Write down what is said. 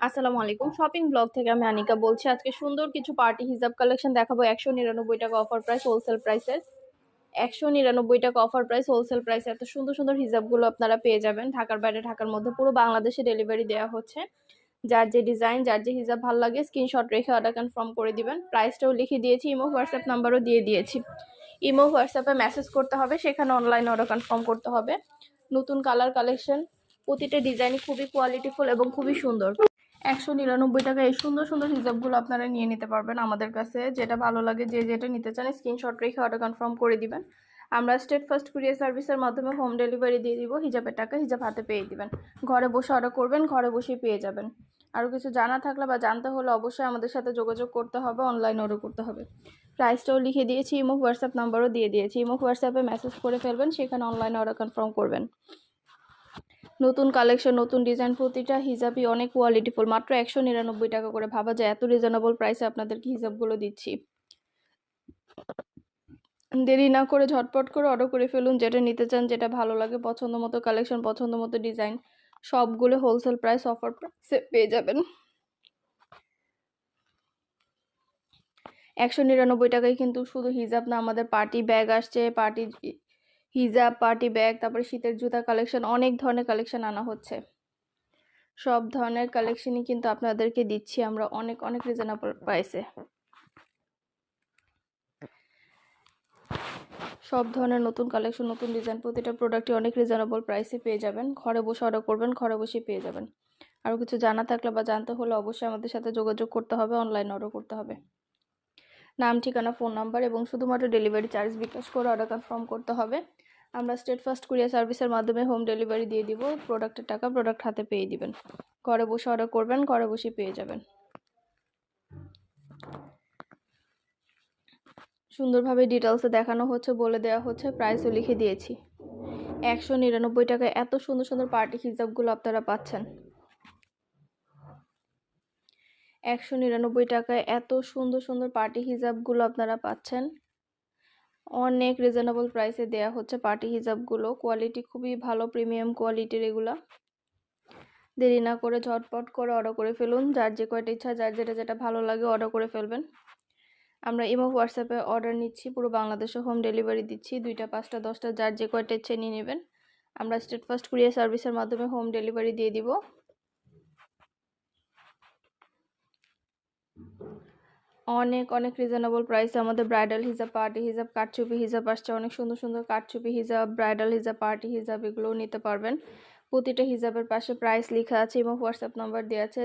আসসালামু আলাইকুম। Shopping blog থেকে আমি আনিকা বলছি। আজকে সুন্দর কিছু পার্টি হিজাব কালেকশন দেখাবো 199 টাকা অফার প্রাইস হোলসেল প্রাইসের। 199 টাকা অফার প্রাইস হোলসেল প্রাইস। এত সুন্দর সুন্দর হিজাবগুলো আপনারা পেয়ে যাবেন ঢাকার বাইরে, ঢাকার মধ্যে, পুরো বাংলাদেশে ডেলিভারি দেওয়া হচ্ছে। যার যে ডিজাইন, যার যে হিজাব ভালো লাগে স্ক্রিনশট রেখে অর্ডার কনফার্ম করে দিবেন। প্রাইসটাও লিখে দিয়েছি, ইমো হোয়াটসঅ্যাপ নাম্বারও দিয়ে দিয়েছি। ইমো হোয়াটসঅ্যাপে মেসেজ করতে হবে, সেখানে অনলাইন অর্ডার কনফার্ম করতে হবে। নতুন কালার কালেকশন, প্রতিটা ডিজাইনই খুবই কোয়ালিটিফুল এবং খুবই সুন্দর। 199 টাকা এই সুন্দর সুন্দর হিজাবগুলো আপনারা নিয়ে নিতে পারবেন আমাদের কাছে। যেটা ভালো লাগে, যে যেটা নিতে চান স্ক্রিনশট রেখে অর্ডার কনফার্ম করে দিবেন। আমরা স্টেট ফার্স্ট কুরিয়ার সার্ভিসের মাধ্যমে হোম ডেলিভারি দিয়ে দিব। হিজাবের টাকা হিজাব হাতে পেয়ে দিবেন। ঘরে বসে অর্ডার করবেন, ঘরে বসেই পেয়ে যাবেন। আরও কিছু জানা থাকলে বা জানতে হলে অবশ্যই আমাদের সাথে যোগাযোগ করতে হবে, অনলাইন অর্ডার করতে হবে। প্রাইসটাও লিখে দিয়েছি, ইমো হোয়াটসঅ্যাপ নাম্বারও দিয়ে দিয়েছি। ইমো হোয়াটসঅ্যাপে মেসেজ করে ফেলবেন, সেখানে অনলাইন অর্ডার কনফার্ম করবেন। নতুন কালেকশন, নতুন ডিজাইন, প্রতিটা হিজাবই অনেক কোয়ালিটিফুল। মাত্র 199 টাকা করে। ভাবা যায় এত রিজনেবল প্রাইসে আপনাদেরকে হিজাবগুলো দিচ্ছি। দেরি না করে ঝটপট করে অর্ডার করে ফেলুন। যেটা নিতে চান, যেটা ভালো লাগে, পছন্দ মতো কালেকশন, পছন্দ মতো ডিজাইন, সবগুলো হোলসেল প্রাইস অফার প্রাইসে পেয়ে যাবেন। 199 টাকায় কিন্তু শুধু হিজাব না, আমাদের পার্টি ব্যাগ আসছে, পার্টি হিজাব, পার্টি ব্যাগ, তারপরে শীতের জুতা কালেকশন, অনেক ধরনের কালেকশন আনা হচ্ছে। সব ধরনের কালেকশনই কিন্তু আপনাদেরকে দিচ্ছি আমরা অনেক অনেক রিজনেবল প্রাইসে। সব ধরনের নতুন কালেকশন, নতুন ডিজাইন, প্রতিটা প্রোডাক্টই অনেক রিজনেবল প্রাইসে পেয়ে যাবেন। ঘরে বসে অর্ডার করবেন, ঘরে বসেই পেয়ে যাবেন। আরও কিছু জানা থাকলে বা জানতে হলে অবশ্যই আমাদের সাথে যোগাযোগ করতে হবে, অনলাইন অর্ডার করতে হবে। নাম, ঠিকানা, ফোন নাম্বার এবং শুধুমাত্র ডেলিভারি চার্জ বিকাশ করে অর্ডার কনফার্ম করতে হবে। আমরা স্টেট ফার্স্ট কুরিয়ার সার্ভিসের মাধ্যমে হোম ডেলিভারি দিয়ে দিব। প্রোডাক্টের টাকা প্রোডাক্ট হাতে পেয়ে দিবেন। ঘরে বসে অর্ডার করবেন, ঘরে বসে পেয়ে যাবেন। সুন্দরভাবে ডিটেলসে দেখানো হচ্ছে, বলে দেওয়া হচ্ছে, প্রাইসও লিখে দিয়েছি। 199 টাকায় এত সুন্দর সুন্দর পার্টি হিজাবগুলো আপনারা পাচ্ছেন। 199 টাকায় এত সুন্দর সুন্দর পার্টি হিজাবগুলো আপনারা পাচ্ছেন। অনেক রিজনেবল প্রাইসে দেয়া হচ্ছে পার্টি হিজাবগুলো। কোয়ালিটি খুবই ভালো, প্রিমিয়াম কোয়ালিটির এগুলা। দেরি না করে ঝটপট করে অর্ডার করে ফেলুন। যার যে কয়টা ইচ্ছা, যার যেটা যেটা ভালো লাগে অর্ডার করে ফেলবেন। আমরা ইমো হোয়াটসঅ্যাপে অর্ডার নিচ্ছি, পুরো বাংলাদেশে হোম ডেলিভারি দিচ্ছি। 2টা, 5টা, 10টা, যার যে কয়টা ইচ্ছে নিয়ে নেবেন। আমরা স্টেট ফার্স্ট কুরিয়ার সার্ভিসের মাধ্যমে হোম ডেলিভারি দিয়ে দিব। অনেক অনেক রিজনেবল প্রাইসে আমাদের ব্রাইডাল হিজাব, পার্টি হিজাব, কারচুপি হিজাব আসছে। অনেক সুন্দর সুন্দর কারচুপি হিজাব, ব্রাইডাল হিজাব, পার্টি হিজাব, এগুলোও নিতে পারবেন। প্রতিটা হিজাবের পাশে প্রাইস লেখা আছে এবং হোয়াটসঅ্যাপ নাম্বার দেওয়া আছে।